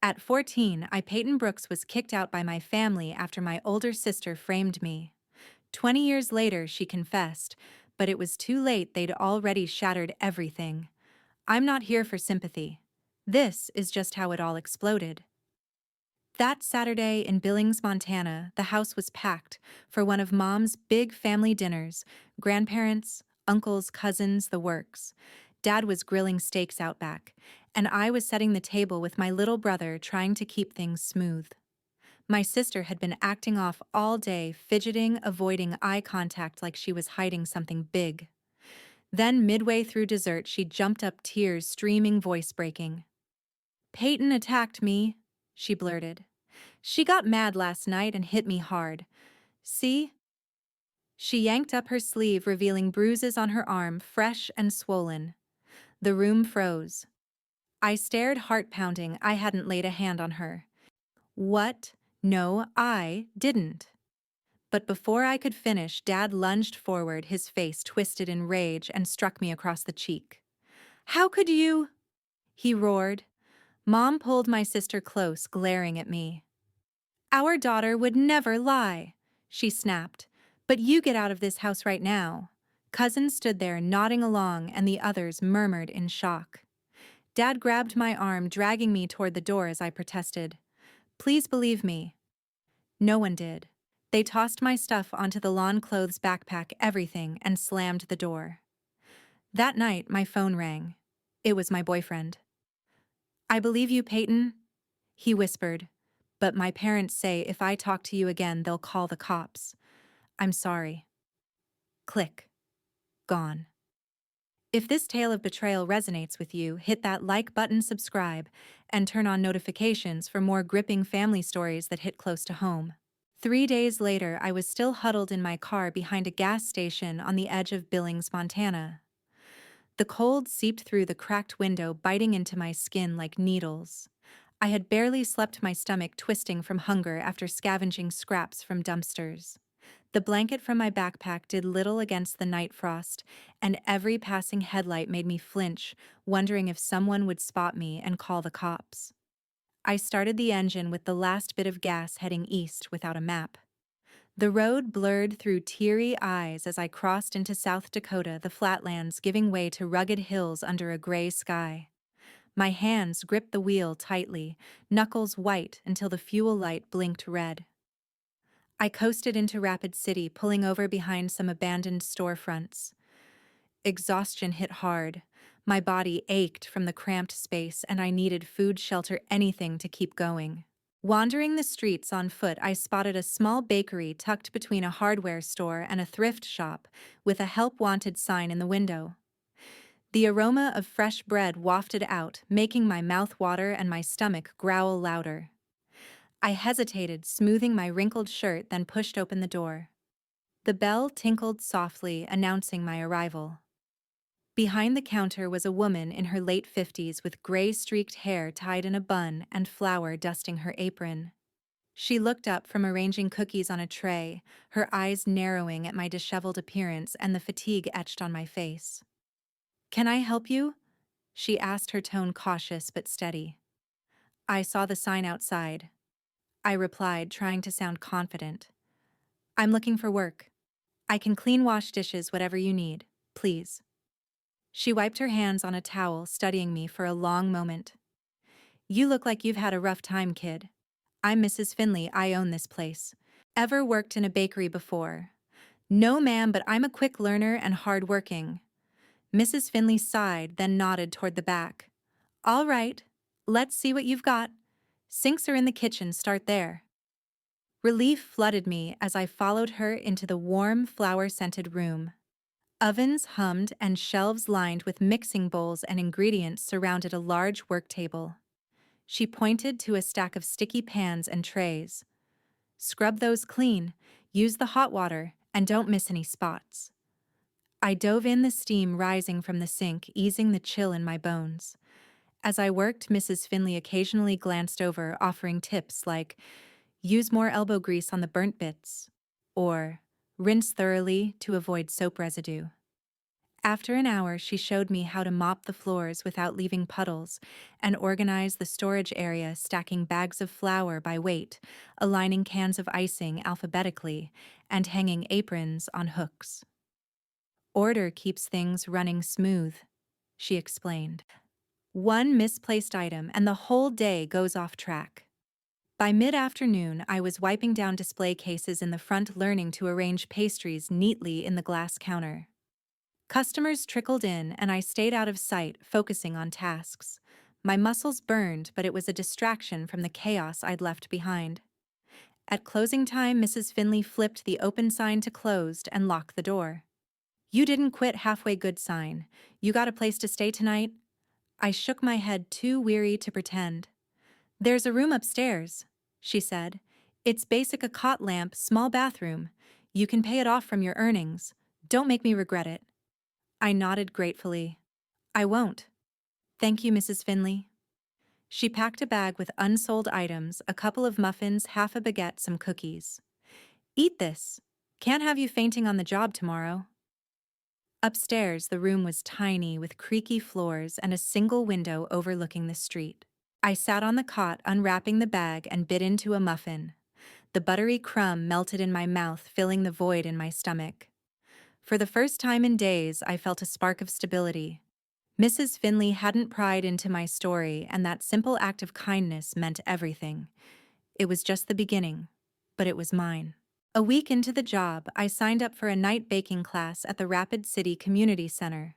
At 14, Peyton Brooks was kicked out by my family after my older sister framed me. 20 years later, she confessed, but it was too late. They'd already shattered everything. I'm not here for sympathy. This is just how it all exploded. That Saturday in Billings, Montana, the house was packed for one of Mom's big family dinners, grandparents, uncles, cousins, the works. Dad was grilling steaks out back, and I was setting the table with my little brother trying to keep things smooth. My sister had been acting off all day, fidgeting, avoiding eye contact like she was hiding something big. Then, midway through dessert, she jumped up, tears streaming, voice breaking. "Peyton attacked me," she blurted. "She got mad last night and hit me hard. See?" She yanked up her sleeve, revealing bruises on her arm, fresh and swollen. The room froze. I stared, heart pounding. I hadn't laid a hand on her. What? No, I didn't. But before I could finish, Dad lunged forward, his face twisted in rage, and struck me across the cheek. "How could you?" he roared. Mom pulled my sister close, glaring at me. "Our daughter would never lie," she snapped. "But you get out of this house right now." Cousin stood there, nodding along, and the others murmured in shock. Dad grabbed my arm, dragging me toward the door as I protested. "Please believe me." No one did. They tossed my stuff onto the lawn clothes backpack, everything, and slammed the door. That night, my phone rang. It was my boyfriend. "I believe you, Peyton," he whispered. "But my parents say if I talk to you again, they'll call the cops. I'm sorry." Click. Gone. If this tale of betrayal resonates with you, hit that like button, subscribe, and turn on notifications for more gripping family stories that hit close to home. 3 days later, I was still huddled in my car behind a gas station on the edge of Billings, Montana. The cold seeped through the cracked window, biting into my skin like needles. I had barely slept, my stomach twisting from hunger after scavenging scraps from dumpsters. The blanket from my backpack did little against the night frost, and every passing headlight made me flinch, wondering if someone would spot me and call the cops. I started the engine with the last bit of gas, heading east without a map. The road blurred through teary eyes as I crossed into South Dakota, the flatlands giving way to rugged hills under a gray sky. My hands gripped the wheel tightly, knuckles white until the fuel light blinked red. I coasted into Rapid City, pulling over behind some abandoned storefronts. Exhaustion hit hard. My body ached from the cramped space, and I needed food, shelter, anything to keep going. Wandering the streets on foot, I spotted a small bakery tucked between a hardware store and a thrift shop, with a help wanted sign in the window. The aroma of fresh bread wafted out, making my mouth water and my stomach growl louder. I hesitated, smoothing my wrinkled shirt, then pushed open the door. The bell tinkled softly, announcing my arrival. Behind the counter was a woman in her late 50s with gray-streaked hair tied in a bun and flour dusting her apron. She looked up from arranging cookies on a tray, her eyes narrowing at my disheveled appearance and the fatigue etched on my face. "Can I help you?" she asked, her tone cautious but steady. "I saw the sign outside," I replied, trying to sound confident. "I'm looking for work. I can clean, wash dishes, whatever you need, please." She wiped her hands on a towel, studying me for a long moment. "You look like you've had a rough time, kid. I'm Mrs. Finley. I own this place. Ever worked in a bakery before?" "No, ma'am, but I'm a quick learner and hard-working." Mrs. Finley sighed, then nodded toward the back. "All right, let's see what you've got. Sinks are in the kitchen, start there." Relief flooded me as I followed her into the warm, flower-scented room. Ovens hummed and shelves lined with mixing bowls and ingredients surrounded a large work table. She pointed to a stack of sticky pans and trays. "Scrub those clean, use the hot water, and don't miss any spots." I dove in, the steam rising from the sink, easing the chill in my bones. As I worked, Mrs. Finley occasionally glanced over, offering tips like, "Use more elbow grease on the burnt bits," or "Rinse thoroughly to avoid soap residue." After an hour, she showed me how to mop the floors without leaving puddles and organize the storage area, stacking bags of flour by weight, aligning cans of icing alphabetically, and hanging aprons on hooks. Order keeps things running smooth, she explained. One misplaced item and the whole day goes off track. By mid-afternoon, I was wiping down display cases in the front, learning to arrange pastries neatly in the glass counter. Customers trickled in, and I stayed out of sight, focusing on tasks. My muscles burned, but it was a distraction from the chaos I'd left behind. At closing time, Mrs. Finley flipped the open sign to closed and locked the door. "You didn't quit halfway, good sign. You got a place to stay tonight?" I shook my head, too weary to pretend. "There's a room upstairs," she said. "It's basic, a cot, lamp, small bathroom. You can pay it off from your earnings. Don't make me regret it." I nodded gratefully. "I won't. Thank you, Mrs. Finley." She packed a bag with unsold items, a couple of muffins, half a baguette, some cookies. "Eat this. Can't have you fainting on the job tomorrow." Upstairs, the room was tiny, with creaky floors and a single window overlooking the street. I sat on the cot, unwrapping the bag, and bit into a muffin. The buttery crumb melted in my mouth, filling the void in my stomach. For the first time in days, I felt a spark of stability. Mrs. Finley hadn't pried into my story, and that simple act of kindness meant everything. It was just the beginning, but it was mine. A week into the job, I signed up for a night baking class at the Rapid City Community Center.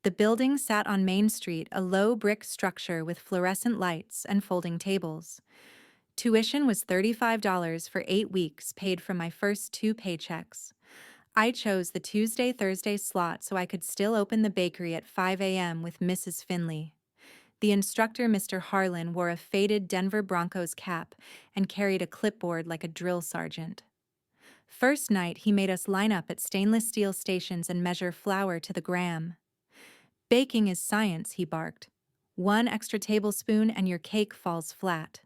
The building sat on Main Street, a low brick structure with fluorescent lights and folding tables. Tuition was $35 for 8 weeks, paid from my first 2 paychecks. I chose the Tuesday-Thursday slot so I could still open the bakery at 5 a.m. with Mrs. Finley. The instructor, Mr. Harlan, wore a faded Denver Broncos cap and carried a clipboard like a drill sergeant. First night, he made us line up at stainless steel stations and measure flour to the gram. "Baking is science," he barked. "1 extra tablespoon and your cake falls flat."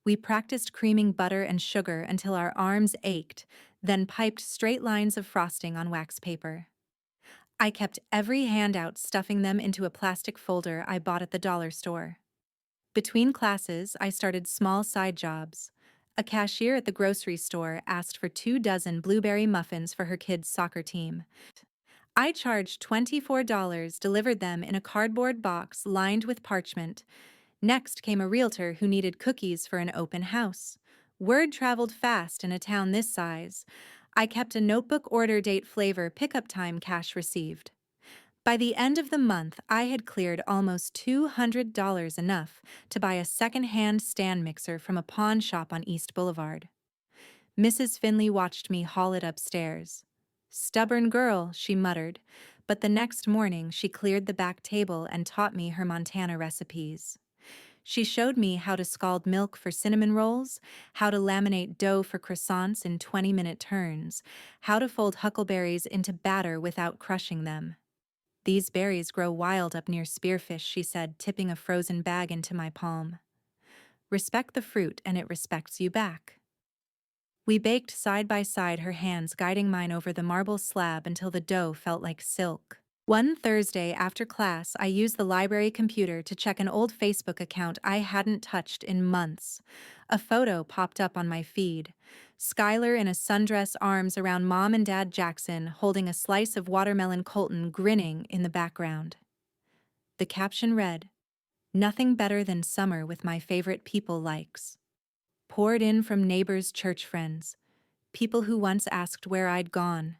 We practiced creaming butter and sugar until our arms ached, then piped straight lines of frosting on wax paper. I kept every handout, stuffing them into a plastic folder I bought at the dollar store. Between classes, I started small side jobs. A cashier at the grocery store asked for 2 dozen blueberry muffins for her kids' soccer team. I charged $24, delivered them in a cardboard box lined with parchment. Next came a realtor who needed cookies for an open house. Word traveled fast in a town this size. I kept a notebook, order date, flavor, pickup time, cash received. By the end of the month, I had cleared almost $200, enough to buy a second-hand stand mixer from a pawn shop on East Boulevard. Mrs. Finley watched me haul it upstairs. "Stubborn girl," she muttered, but the next morning she cleared the back table and taught me her Montana recipes. She showed me how to scald milk for cinnamon rolls, how to laminate dough for croissants in 20-minute turns, how to fold huckleberries into batter without crushing them. "These berries grow wild up near Spearfish," she said, tipping a frozen bag into my palm. "Respect the fruit and it respects you back." We baked side by side, her hands guiding mine over the marble slab until the dough felt like silk. One Thursday after class, I used the library computer to check an old Facebook account I hadn't touched in months. A photo popped up on my feed. Skylar in a sundress, arms around Mom and Dad Jackson, holding a slice of watermelon, Colton grinning in the background. The caption read, "Nothing better than summer with my favorite people." Likes poured in from neighbors, church friends, people who once asked where I'd gone.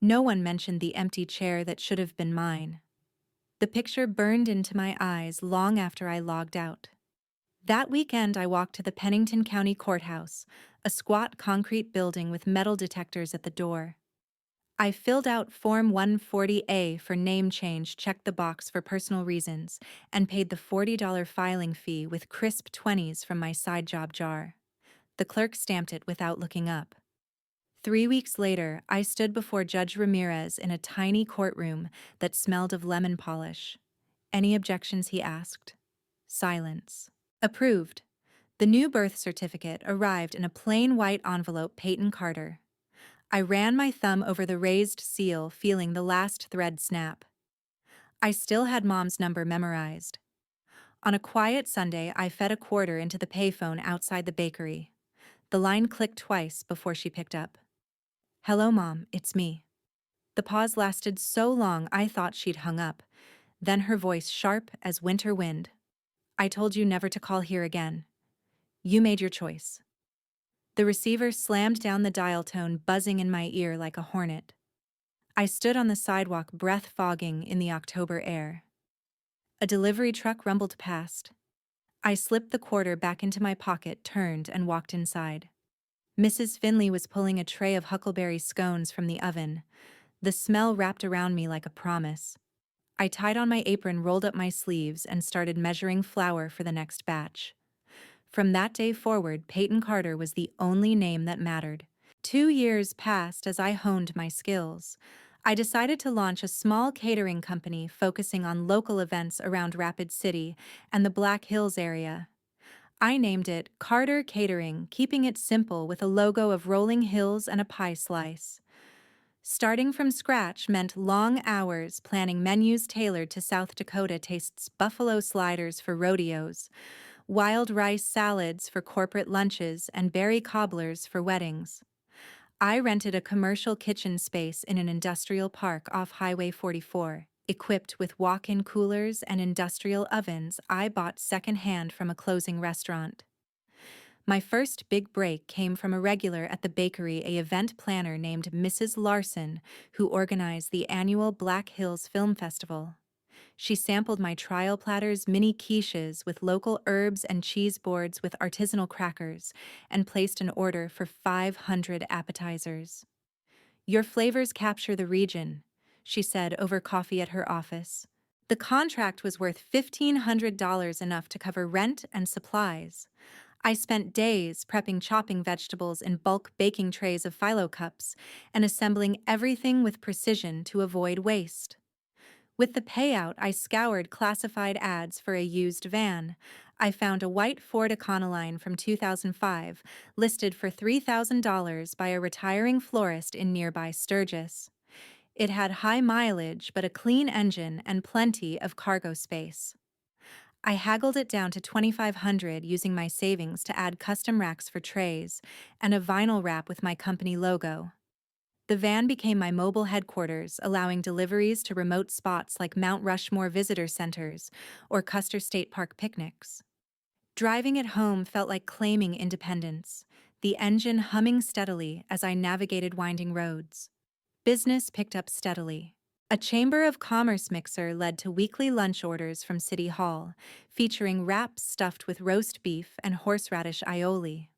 No one mentioned the empty chair that should have been mine. The picture burned into my eyes long after I logged out. That weekend, I walked to the Pennington County Courthouse, a squat concrete building with metal detectors at the door. I filled out Form 140A for name change, checked the box for personal reasons, and paid the $40 filing fee with crisp 20s from my side job jar. The clerk stamped it without looking up. 3 weeks later, I stood before Judge Ramirez in a tiny courtroom that smelled of lemon polish. "Any objections?" he asked. Silence. Approved. The new birth certificate arrived in a plain white envelope, Peyton Carter. I ran my thumb over the raised seal, feeling the last thread snap. I still had Mom's number memorized. On a quiet Sunday, I fed a quarter into the payphone outside the bakery. The line clicked twice before she picked up. "Hello, Mom, it's me." The pause lasted so long I thought she'd hung up. Then her voice sharp as winter wind. "I told you never to call here again. You made your choice." The receiver slammed down, the dial tone buzzing in my ear like a hornet. I stood on the sidewalk, breath fogging in the October air. A delivery truck rumbled past. I slipped the quarter back into my pocket, turned, and walked inside. Mrs. Finley was pulling a tray of huckleberry scones from the oven. The smell wrapped around me like a promise. I tied on my apron, rolled up my sleeves, and started measuring flour for the next batch. From that day forward, Peyton Carter was the only name that mattered. 2 years passed as I honed my skills. I decided to launch a small catering company focusing on local events around Rapid City and the Black Hills area. I named it Carter Catering, keeping it simple with a logo of rolling hills and a pie slice. Starting from scratch meant long hours planning menus tailored to South Dakota tastes: buffalo sliders for rodeos, wild rice salads for corporate lunches, and berry cobblers for weddings. I rented a commercial kitchen space in an industrial park off Highway 44. Equipped with walk-in coolers and industrial ovens I bought secondhand from a closing restaurant. My first big break came from a regular at the bakery, a event planner named Mrs. Larson, who organized the annual Black Hills Film Festival. She sampled my trial platters, mini quiches with local herbs and cheese boards with artisanal crackers, and placed an order for 500 appetizers. "Your flavors capture the region," she said over coffee at her office. The contract was worth $1,500, enough to cover rent and supplies. I spent days prepping, chopping vegetables in bulk baking trays of phyllo cups, and assembling everything with precision to avoid waste. With the payout, I scoured classified ads for a used van. I found a white Ford Econoline from 2005, listed for $3,000 by a retiring florist in nearby Sturgis. It had high mileage but a clean engine and plenty of cargo space. I haggled it down to $2,500 using my savings to add custom racks for trays and a vinyl wrap with my company logo. The van became my mobile headquarters, allowing deliveries to remote spots like Mount Rushmore visitor centers or Custer State Park picnics. Driving it home felt like claiming independence, the engine humming steadily as I navigated winding roads. Business picked up steadily. A Chamber of Commerce mixer led to weekly lunch orders from City Hall, featuring wraps stuffed with roast beef and horseradish aioli.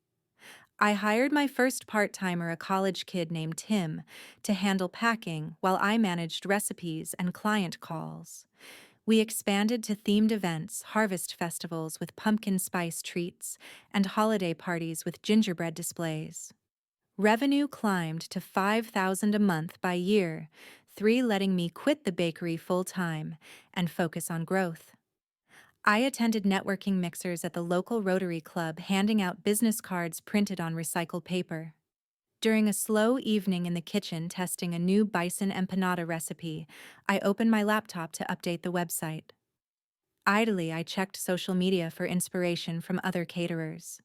I hired my first part-timer, a college kid named Tim, to handle packing while I managed recipes and client calls. We expanded to themed events, harvest festivals with pumpkin spice treats, and holiday parties with gingerbread displays. Revenue climbed to $5,000 a month by year, 3 letting me quit the bakery full-time and focus on growth. I attended networking mixers at the local Rotary Club, handing out business cards printed on recycled paper. During a slow evening in the kitchen testing a new bison empanada recipe, I opened my laptop to update the website. Idly, I checked social media for inspiration from other caterers.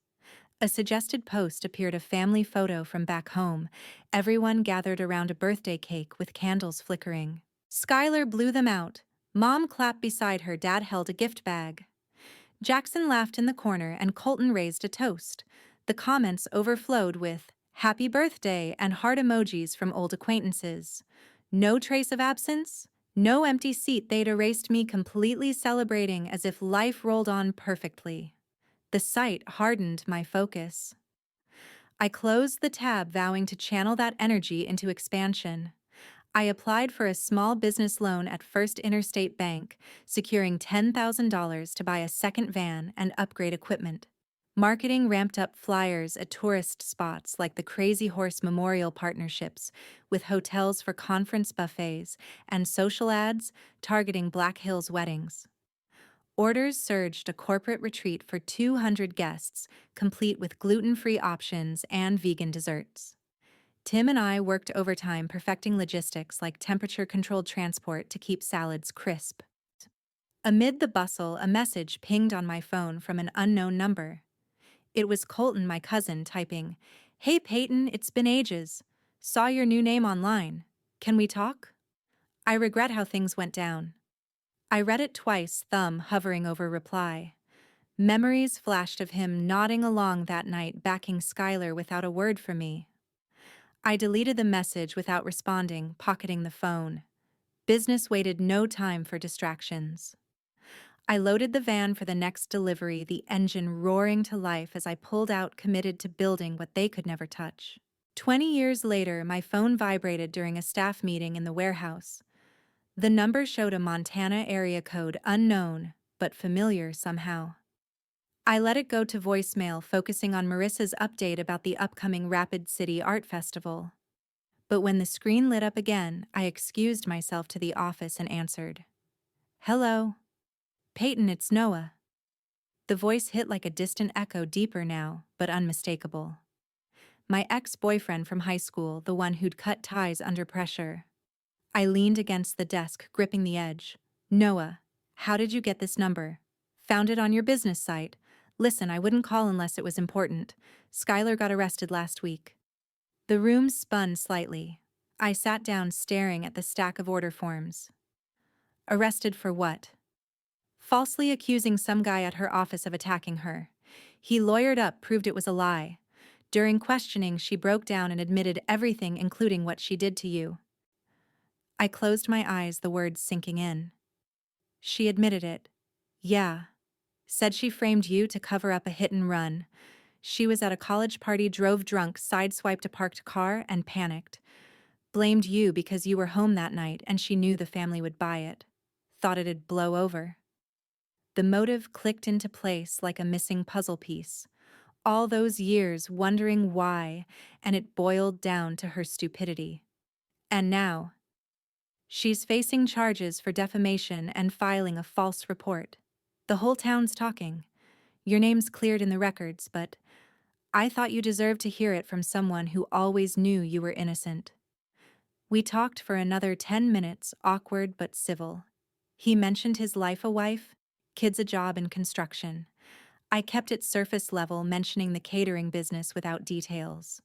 A suggested post appeared, a family photo from back home, everyone gathered around a birthday cake with candles flickering. Skylar blew them out. Mom clapped beside her, Dad held a gift bag. Jackson laughed in the corner and Colton raised a toast. The comments overflowed with "Happy birthday" and heart emojis from old acquaintances. No trace of absence, no empty seat. They'd erased me completely, celebrating as if life rolled on perfectly. The sight hardened my focus. I closed the tab, vowing to channel that energy into expansion. I applied for a small business loan at First Interstate Bank, securing $10,000 to buy a second van and upgrade equipment. Marketing ramped up, flyers at tourist spots like the Crazy Horse Memorial partnerships with hotels for conference buffets, and social ads targeting Black Hills weddings. Orders surged, a corporate retreat for 200 guests, complete with gluten-free options and vegan desserts. Tim and I worked overtime perfecting logistics like temperature-controlled transport to keep salads crisp. Amid the bustle, a message pinged on my phone from an unknown number. It was Colton, my cousin, typing, "Hey Peyton, it's been ages. Saw your new name online. Can we talk?" I regret how things went down. I read it twice, thumb hovering over reply. Memories flashed of him nodding along that night, backing Skylar without a word from me. I deleted the message without responding, pocketing the phone. Business waited no time for distractions. I loaded the van for the next delivery, the engine roaring to life as I pulled out, committed to building what they could never touch. 20 years later, my phone vibrated during a staff meeting in the warehouse. The number showed a Montana area code, unknown, but familiar somehow. I let it go to voicemail, focusing on Marissa's update about the upcoming Rapid City Art Festival. But when the screen lit up again, I excused myself to the office and answered. "Hello. Peyton, it's Noah." The voice hit like a distant echo, deeper now, but unmistakable. My ex-boyfriend from high school, the one who'd cut ties under pressure. I leaned against the desk, gripping the edge. "Noah, how did you get this number?" "Found it on your business site. Listen, I wouldn't call unless it was important. Skylar got arrested last week." The room spun slightly. I sat down, staring at the stack of order forms. "Arrested for what?" "Falsely accusing some guy at her office of attacking her. He lawyered up, proved it was a lie. During questioning, she broke down and admitted everything, including what she did to you." I closed my eyes, the words sinking in. "She admitted it." "Yeah. Said she framed you to cover up a hit and run. She was at a college party, drove drunk, sideswiped a parked car, and panicked. Blamed you because you were home that night and she knew the family would buy it. Thought it'd blow over." The motive clicked into place like a missing puzzle piece. All those years wondering why, and it boiled down to her stupidity. And now, she's facing charges for defamation and filing a false report. The whole town's talking. Your name's cleared in the records, but I thought you deserved to hear it from someone who always knew you were innocent. We talked for another 10 minutes, awkward but civil. He mentioned his life, a wife, kids, a job in construction. I kept it surface level, mentioning the catering business without details.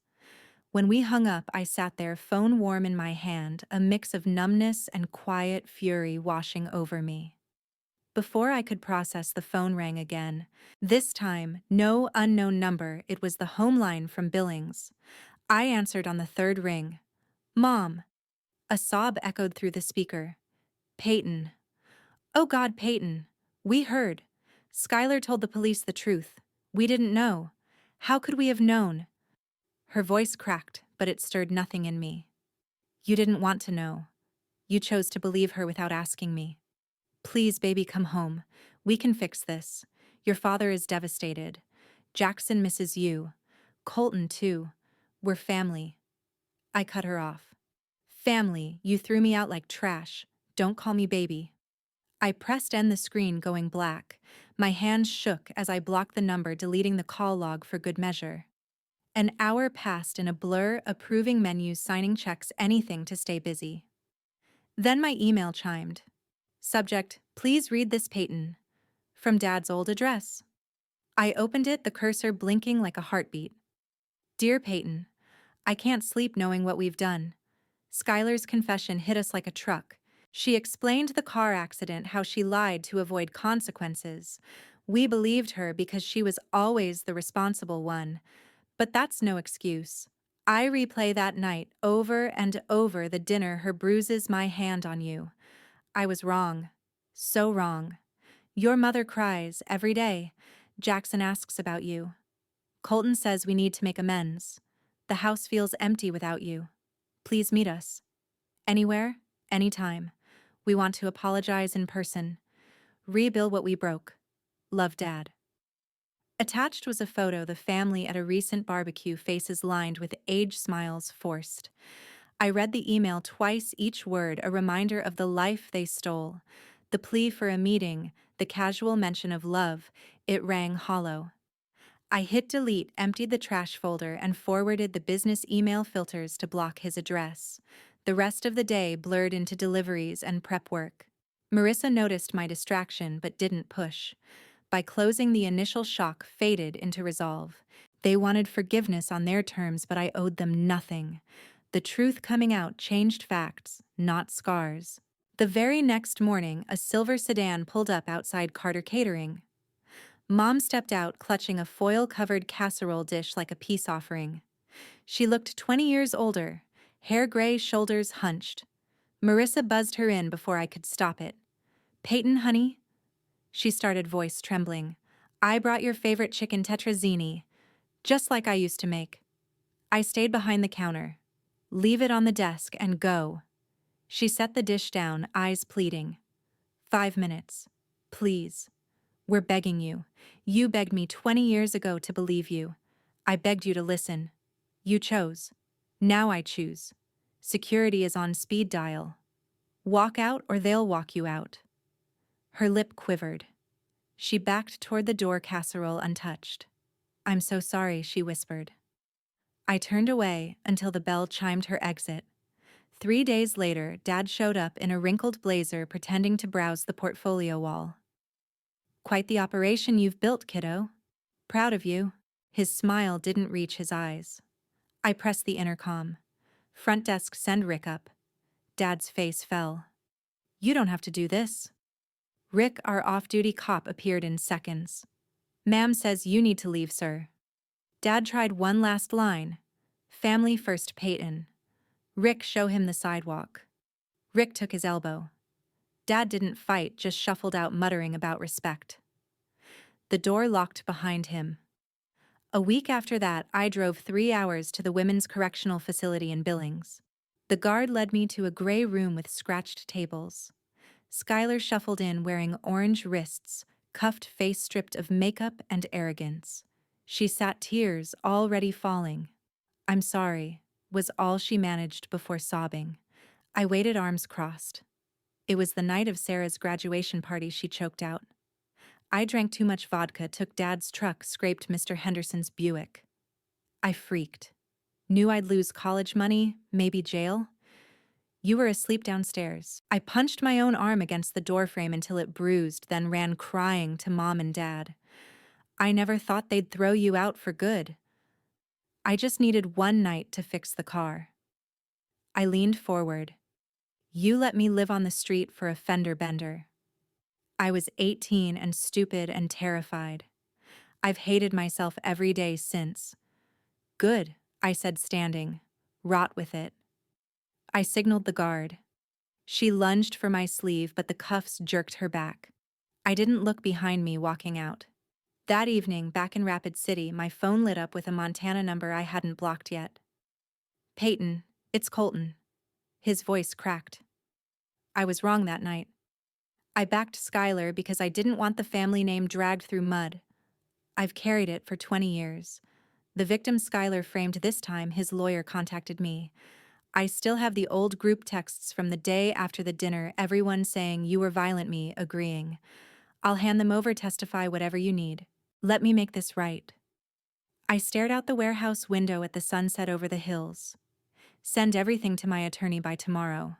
When we hung up, I sat there, phone warm in my hand, a mix of numbness and quiet fury washing over me. Before I could process, the phone rang again. This time, no unknown number, it was the home line from Billings. I answered on the third ring. "Mom." A sob echoed through the speaker. "Peyton." "Oh God, Peyton. We heard. Skylar told the police the truth. We didn't know. How could we have known?" Her voice cracked, but it stirred nothing in me. "You didn't want to know. You chose to believe her without asking me. Please, baby, come home. We can fix this. Your father is devastated. Jackson misses you. Colton, too. We're family." I cut her off. "Family, you threw me out like trash. Don't call me baby." I pressed end, the screen going black. My hands shook as I blocked the number, deleting the call log for good measure. An hour passed in a blur, approving menus, signing checks, anything to stay busy. Then my email chimed. Subject, "Please read this, Peyton." From Dad's old address. I opened it, the cursor blinking like a heartbeat. "Dear Peyton, I can't sleep knowing what we've done. Skylar's confession hit us like a truck. She explained the car accident, how she lied to avoid consequences. We believed her because she was always the responsible one. But that's no excuse. I replay that night over and over, the dinner, her bruises, my hand on you. I was wrong. So wrong. Your mother cries every day. Jackson asks about you. Colton says we need to make amends. The house feels empty without you. Please meet us. Anywhere, anytime. We want to apologize in person. Rebuild what we broke. Love, Dad." Attached was a photo, the family at a recent barbecue, faces lined with age, smiles forced. I read the email twice, each word a reminder of the life they stole. The plea for a meeting, the casual mention of love, it rang hollow. I hit delete, emptied the trash folder, and forwarded the business email filters to block his address. The rest of the day blurred into deliveries and prep work. Marissa noticed my distraction but didn't push. By closing, the initial shock faded into resolve. They wanted forgiveness on their terms, but I owed them nothing. The truth coming out changed facts, not scars. The very next morning, a silver sedan pulled up outside Carter Catering. Mom stepped out clutching a foil-covered casserole dish like a peace offering. She looked 20 years older, hair gray, shoulders hunched. Marissa buzzed her in before I could stop it. "Peyton, honey," she started, voice trembling. "I brought your favorite chicken tetrazzini, just like I used to make." I stayed behind the counter. "Leave it on the desk and go." She set the dish down, eyes pleading. "5 minutes. Please. We're begging you. You begged me 20 years ago to believe you. I begged you to listen. You chose. Now I choose. Security is on speed dial. Walk out or they'll walk you out." Her lip quivered. She backed toward the door, casserole untouched. "I'm so sorry," she whispered. I turned away until the bell chimed her exit. 3 days later, Dad showed up in a wrinkled blazer pretending to browse the portfolio wall. "Quite the operation you've built, kiddo. Proud of you." His smile didn't reach his eyes. I pressed the intercom. "Front desk, send Rick up." Dad's face fell. "You don't have to do this." Rick, our off-duty cop, appeared in seconds. "Ma'am says you need to leave, sir." Dad tried one last line. "Family first, Peyton." "Rick, show him the sidewalk." Rick took his elbow. Dad didn't fight, just shuffled out, muttering about respect. The door locked behind him. A week after that, I drove 3 hours to the Women's Correctional Facility in Billings. The guard led me to a gray room with scratched tables. Skylar shuffled in wearing orange wrists, cuffed face stripped of makeup and arrogance. She sat, tears already falling. "I'm sorry," was all she managed before sobbing. I waited, arms crossed. "It was the night of Sarah's graduation party," she choked out. "I drank too much vodka, took Dad's truck, scraped Mr. Henderson's Buick." I freaked. "Knew I'd lose college money, maybe jail?" "You were asleep downstairs." I punched my own arm against the doorframe until it bruised, then ran crying to Mom and Dad. "I never thought they'd throw you out for good. I just needed one night to fix the car." I leaned forward. "You let me live on the street for a fender bender." I was 18 and stupid and terrified. I've hated myself every day since. "Good," I said, standing. "Rot with it." I signaled the guard. She lunged for my sleeve, but the cuffs jerked her back. I didn't look behind me, walking out. That evening, back in Rapid City, my phone lit up with a Montana number I hadn't blocked yet. "Peyton, it's Colton." His voice cracked. I was wrong that night. I backed Skylar because I didn't want the family name dragged through mud. I've carried it for 20 years. The victim Skylar framed this time, his lawyer contacted me. I still have the old group texts from the day after the dinner, everyone saying you were violent, me agreeing. "I'll hand them over, testify whatever you need. Let me make this right." I stared out the warehouse window at the sunset over the hills. "Send everything to my attorney by tomorrow.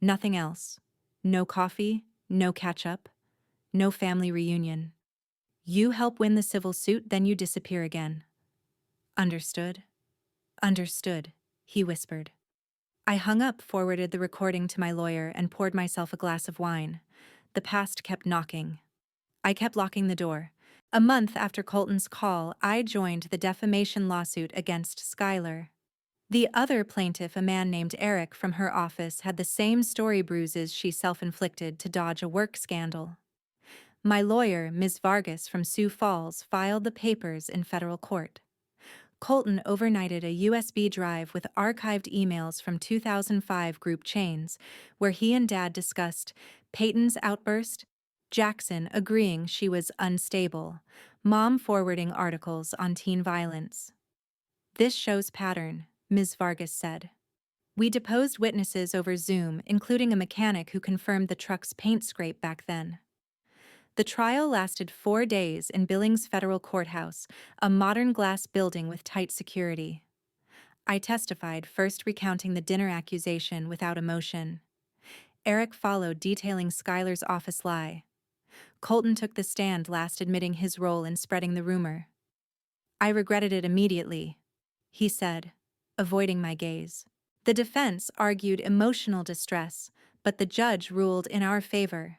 Nothing else. No coffee, no catch-up, no family reunion. You help win the civil suit, then you disappear again." "Understood?" "Understood," he whispered. I hung up, forwarded the recording to my lawyer, and poured myself a glass of wine. The past kept knocking. I kept locking the door. A month after Colton's call, I joined the defamation lawsuit against Skylar. The other plaintiff, a man named Eric from her office, had the same story, bruises she self-inflicted to dodge a work scandal. My lawyer, Ms. Vargas from Sioux Falls, filed the papers in federal court. Colton overnighted a USB drive with archived emails from 2005 group chains, where he and Dad discussed Peyton's outburst, Jackson agreeing she was unstable, Mom forwarding articles on teen violence. "This shows pattern," Ms. Vargas said. "We deposed witnesses over Zoom, including a mechanic who confirmed the truck's paint scrape back then. The trial lasted 4 days in Billings Federal Courthouse, a modern glass building with tight security. I testified, first recounting the dinner accusation without emotion. Eric followed, detailing Skylar's office lie. Colton took the stand, last admitting his role in spreading the rumor. I regretted it immediately, he said, avoiding my gaze. The defense argued emotional distress, but the judge ruled in our favor.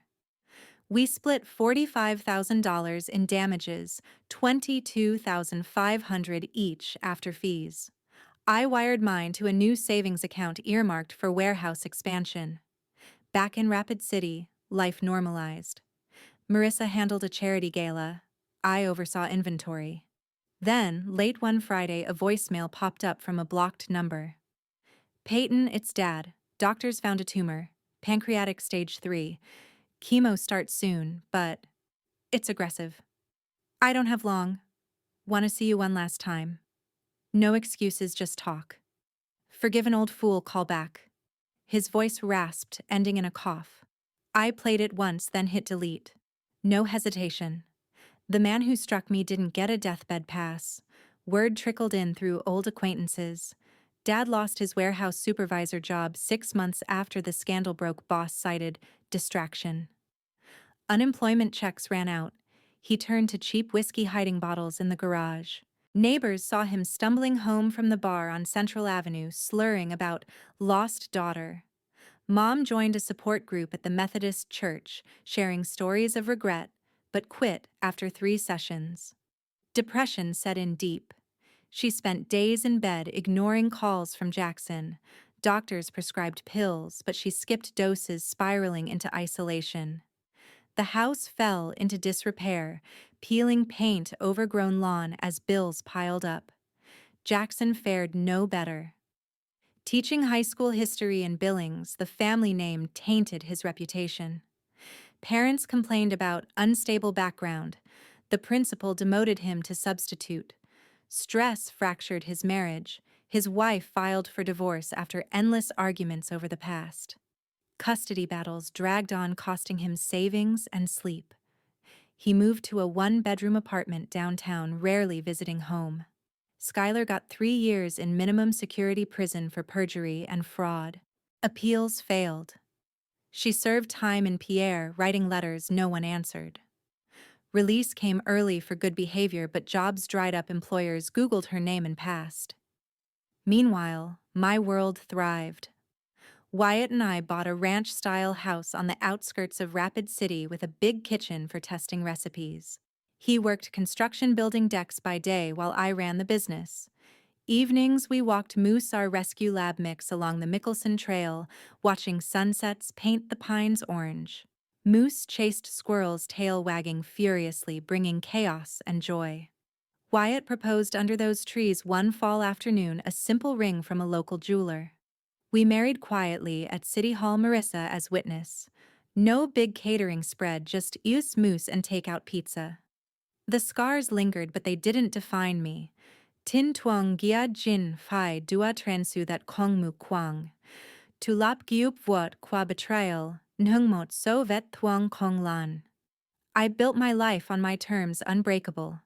We split $45,000 in damages, $22,500 each after fees. I wired mine to a new savings account earmarked for warehouse expansion. Back in Rapid City, life normalized. Marissa handled a charity gala. I oversaw inventory. Then, late one Friday, a voicemail popped up from a blocked number. Peyton, it's Dad. Doctors found a tumor. Pancreatic stage 3. Chemo starts soon, but it's aggressive. I don't have long. Want to see you one last time. No excuses, just talk. Forgive an old fool, call back. His voice rasped, ending in a cough. I played it once, then hit delete. No hesitation. The man who struck me didn't get a deathbed pass. Word trickled in through old acquaintances. Dad lost his warehouse supervisor job 6 months after the scandal broke. Boss cited distraction. Unemployment checks ran out. He turned to cheap whiskey hiding bottles in the garage. Neighbors saw him stumbling home from the bar on Central Avenue, slurring about lost daughter. Mom joined a support group at the Methodist church, sharing stories of regret, but quit after 3 sessions. Depression set in deep. She spent days in bed, ignoring calls from Jackson. Doctors prescribed pills, but she skipped doses, spiraling into isolation. The house fell into disrepair, peeling paint, overgrown lawn as bills piled up. Jackson fared no better. Teaching high school history in Billings, the family name tainted his reputation. Parents complained about unstable background. The principal demoted him to substitute. Stress fractured his marriage. His wife filed for divorce after endless arguments over the past. Custody battles dragged on, costing him savings and sleep. He moved to a 1-bedroom apartment downtown, rarely visiting home. Skylar got 3 years in minimum security prison for perjury and fraud. Appeals failed. She served time in Pierre, writing letters no one answered. Release came early for good behavior, but jobs dried up. Employers Googled her name and passed. Meanwhile, my world thrived. Wyatt and I bought a ranch-style house on the outskirts of Rapid City with a big kitchen for testing recipes. He worked construction building decks by day while I ran the business. Evenings we walked Moose, our rescue lab mix, along the Mickelson Trail, watching sunsets paint the pines orange. Moose chased squirrels, tail wagging furiously, bringing chaos and joy. Wyatt proposed under those trees one fall afternoon, a simple ring from a local jeweler. We married quietly at City Hall, Marissa as witness. No big catering spread, just use moose and takeout pizza. The scars lingered, but they didn't define me. Tin tuong gia jin phai dua transu that kong mu kwang. Tu lap giup vuot qua betrayal, nhung mot so vet thuong kong lan. I built my life on my terms, unbreakable.